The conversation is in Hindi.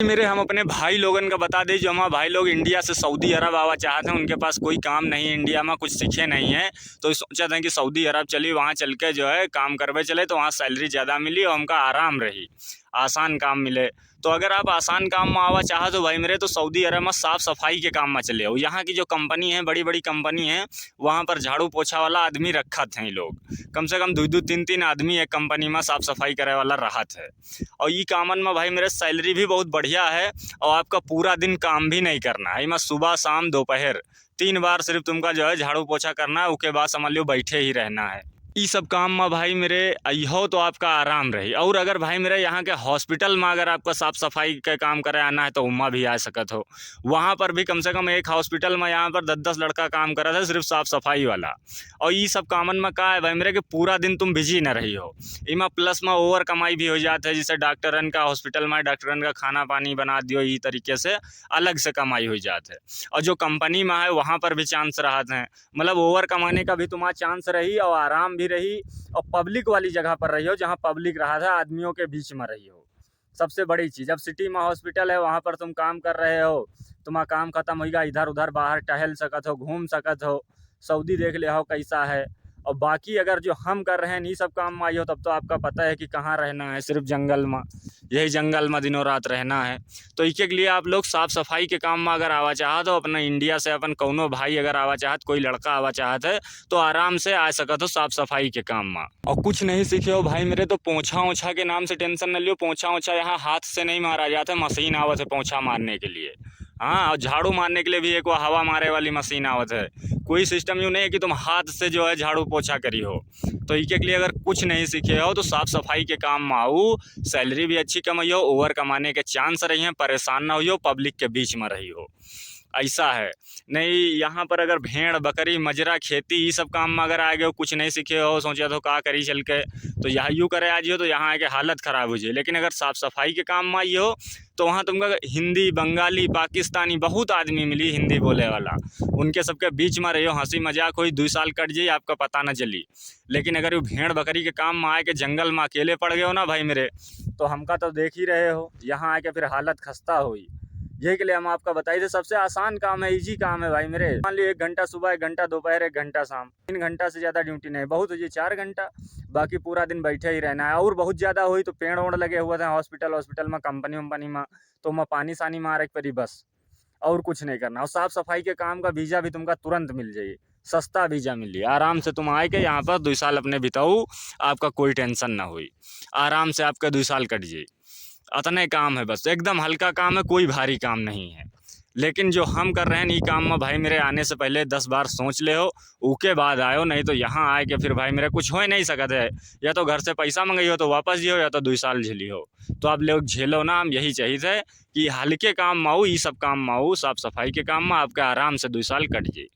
मेरे हम अपने भाई लोगन का बता दें, जो हमारे भाई लोग इंडिया से सऊदी अरब आवा चाहते हैं, उनके पास कोई काम नहीं है, इंडिया में कुछ सीखे नहीं है, तो सोचा था कि सऊदी अरब चलिए वहाँ चल के जो है काम करवे चले, तो वहाँ सैलरी ज़्यादा मिली और हमका आराम रही, आसान काम मिले। तो अगर आप आसान काम में आवा चाहो तो भाई मेरे, तो सऊदी अरब में साफ़ सफाई के काम में चले आओ। यहाँ की जो कंपनी है, बड़ी बड़ी कंपनी है, वहाँ पर झाड़ू पोछा वाला आदमी रखत हैं ये लोग, कम से कम 2-2 3-3 आदमी एक कंपनी में साफ़ सफाई करे वाला रहत है। और ये कामन में भाई मेरे सैलरी भी बहुत बढ़िया है, और आपका पूरा दिन काम भी नहीं करना है। इसमें सुबह शाम दोपहर 3 बार सिर्फ तुमका जो है झाड़ू पोछा करना है, उसके बाद समझ लो बैठे ही रहना है। ये सब काम में भाई मेरे अहो तो आपका आराम रही। और अगर भाई मेरे यहाँ के हॉस्पिटल में अगर आपका साफ़ सफाई का काम करे आना है, तो उमा भी आ सकत हो। वहाँ पर भी कम से कम एक हॉस्पिटल में यहाँ पर 10-10 लड़का काम कर रहा था सिर्फ साफ़ सफाई वाला। और ये सब कामन में का है भाई मेरे कि पूरा दिन तुम बिजी न रही हो। इमा प्लस में ओवर कमाई भी हो जाता है, जैसे डॉक्टरन का हॉस्पिटल में डॉक्टरन का खाना पानी बना दियो, ये तरीके से अलग से कमाई हो जाती है। और जो कंपनी में है वहाँ पर भी चांस रहते हैं, मतलब ओवर कमाने का भी तुम्हारा चांस रही, और आराम भी रही, और पब्लिक वाली जगह पर रही हो, जहाँ पब्लिक रहा था, आदमियों के बीच में रही हो। सबसे बड़ी चीज़, अब सिटी में हॉस्पिटल है, वहाँ पर तुम काम कर रहे हो, तुम्हारा काम खत्म होगा, इधर उधर बाहर टहल सकत हो, घूम सकत हो, सऊदी देख ले हो कैसा है। और बाकी अगर जो हम कर रहे हैं ये सब काम में आई हो, तब तो आपका पता है कि कहाँ रहना है, सिर्फ जंगल में, यही जंगल में दिनों रात रहना है। तो इसके लिए आप लोग साफ़ सफाई के काम में अगर आवा चाहत हो, अपना इंडिया से अपन कौनो भाई अगर आवा चाहत, कोई लड़का आवा चाहत है, तो आराम से आ सकत हो साफ़ सफाई के काम में। और कुछ नहीं सीखे हो भाई मेरे, तो पोछा ओछा के नाम से टेंशन न लियो। पोछा ओछा यहाँ हाथ से नहीं मारा जाता है, मशीन आवत है पोछा मारने के लिए। हाँ, और झाड़ू मारने के लिए भी एक वो हवा मारे वाली मशीन आवत है। कोई सिस्टम यूँ नहीं है कि तुम हाथ से जो है झाड़ू पोछा करी हो। तो इसके लिए अगर कुछ नहीं सीखे हो, तो साफ़ सफाई के काम में आओ, सैलरी भी अच्छी कमाई हो, ओवर कमाने के चांस रही हैं, परेशान ना हो, पब्लिक के बीच में रही हो, ऐसा है। नहीं, यहाँ पर अगर भेड़ बकरी मजरा खेती ये सब काम में अगर आ गए हो, कुछ नहीं सीखे हो, सोचे तो का करी चल के, तो यहाँ यूँ करे आज हो, तो यहाँ आके हालत ख़राब हो जाए। लेकिन अगर साफ़ सफाई के काम में आई हो, तो वहाँ तुमका हिंदी बंगाली पाकिस्तानी बहुत आदमी मिली हिंदी बोले वाला, उनके सबके बीच में रहियो, हंसी मजाक हुई, 2 साल कट जाए आपका पता न चली। लेकिन अगर वो भेड़ बकरी के काम में आए के जंगल में अकेले पड़ गए हो ना भाई मेरे, तो हमका तो देख ही रहे हो, यहाँ आके फिर हालत खस्ता हुई। यही के लिए हम आपका बताइए थे, सबसे आसान काम है, इजी काम है भाई मेरे। मान लीजिए 1 घंटा सुबह, 1 घंटा दोपहर, 1 घंटा शाम, 3 घंटा से ज़्यादा ड्यूटी नहीं, बहुत हो जी 4 घंटा, बाकी पूरा दिन बैठे ही रहना है। और बहुत ज़्यादा हुई तो पेड़ ओड़ लगे हुए थे हॉस्पिटल में, कंपनी वंपनी में, तो मैं पानी सानी मारे परी बस, और कुछ नहीं करना। और साफ़ सफाई के काम का वीज़ा भी तुमका तुरंत मिल जाए, सस्ता वीज़ा मिली, आराम से तुम आए के यहाँ पर 2 साल अपने बिताओ, आपका कोई टेंशन ना हुई, आराम से आपका 2 साल कट जाए। इतने काम है, बस एकदम हल्का काम है, कोई भारी काम नहीं है। लेकिन जो हम कर रहे हैं ये काम में भाई मेरे, आने से पहले 10 बार सोच ले हो, उसके बाद आयो, नहीं तो यहाँ आए के फिर भाई मेरे कुछ हो ही नहीं सकत है। या तो घर से पैसा मंगाई हो तो वापस जियो, या तो 2 साल झेली हो। तो आप लोग झेलो ना, हम यही चाहिए थे कि हल्के काम में आओ, ये सब काम में आओ, साफ़ सफाई के काम में आपके आराम से 2 साल कट जाए।